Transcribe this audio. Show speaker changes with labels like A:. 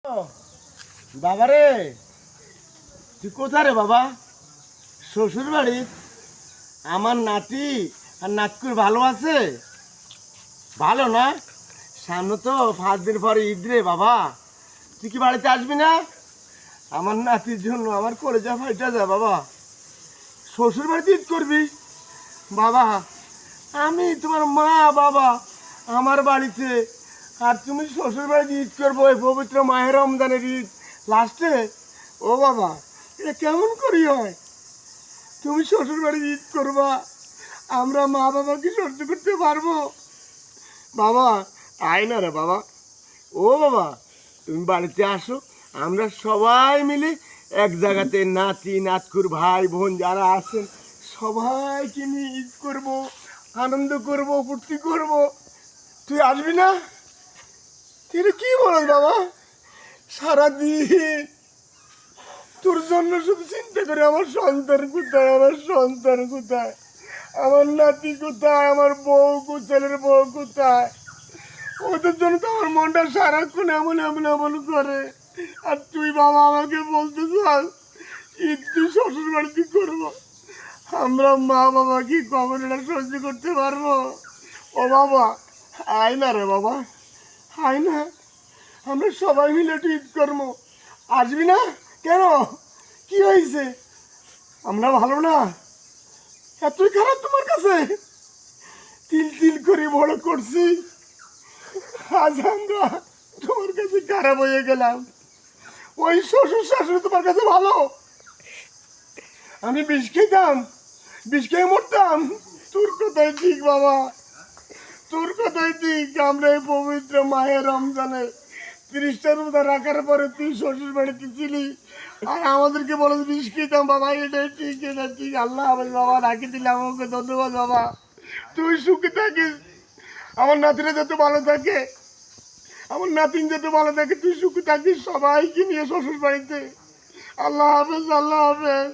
A: বাবা রে, তুই কোথায় রে বাবা? শ্বশুর বাড়ি? আমার নাতি আর নাতকুর ভালো আছে? ভালো না? সামনে তো 5 দিন পরে ঈদ রে বাবা, তুই কি বাড়িতে আসবি না? আমার নাতির জন্য আমার কলেজা ফাইটা যায় বাবা। শ্বশুর বাড়িতে ঈদ করবি বাবা? আমি তোমার মা বাবা আমার বাড়িতে, আর তুমি শ্বশুর বাড়িতে ঈদ করবো এই পবিত্র মাহের রমজানের ঈদ লাস্টে? ও বাবা, এটা কেমন করি হয়? তুমি শ্বশুর বাড়ি ঈদ করবা, আমরা মা বাবা কি সহ্য করতে পারবো? বাবা আয় না রে বাবা। ও বাবা, তুমি বাড়িতে আসো, আমরা সবাই মিলে এক জায়গাতে নাতি নাতকুর ভাই বোন যারা আছেন সবাইকে নিয়ে ঈদ করবো, আনন্দ করবো, ফুর্তি করবো। তুই আসবি না? তুই কি বলো বাবা? সারাদিন তোর জন্য শুধু চিন্তা করে আমার সন্তান কোথায়, আমার সন্তান কোথায়, আমার নাতি কোথায়, আমার বউ কোথায়, ছেলের বউ কোথায়। ওদের জন্য তো আমার মনটা সারাক্ষণ এমন এমন এমন করে। আর তুই বাবা আমাকে বলতে চাস ঈদ তুই শ্বশুর বাড়িতে করবো? আমরা মা বাবা কি কখন এটা সহ্য করতে পারবো? ও বাবা আয় না রে বাবা, আয় না, আমরা সবাই মিলে একটু ঈদ করবো। আসবি না কেন? কি হয়েছে? আমরা ভালো না? এতই খারাপ তোমার কাছে? তিল তিল করে বড় করছি, আজ আমরা তোমার কাছে খারাপ হয়ে গেলাম। ওই শ্বশুর শাশুড়ি তোমার কাছে ভালো? আমি বিষ খেতাম, বিষ খেয়ে মরতাম। তোর কথাই ঠিক বাবা, তোর কথাই ঠিক। আমরা এই পবিত্র মায়ের রমজানে 30টা রোজা রাখার পরে তুই শ্বশুর বাড়িতে ছিলি আর আমাদেরকে বলে বিষ খেতাম। বাবা এটাই ঠিক, এটা ঠিক। আল্লাহ হাফেজ বাবা, রাখি দিলে আমাকে ধন্যবাদ বাবা। তুই সুখে থাকিস, আমার নাতিরা যাতে ভালো থাকে, আমার নাতিন যাতে ভালো থাকে, তুই সুখে থাকিস সবাইকে নিয়ে শ্বশুর বাড়িতে। আল্লাহ হাফেজ, আল্লাহ হাফেজ।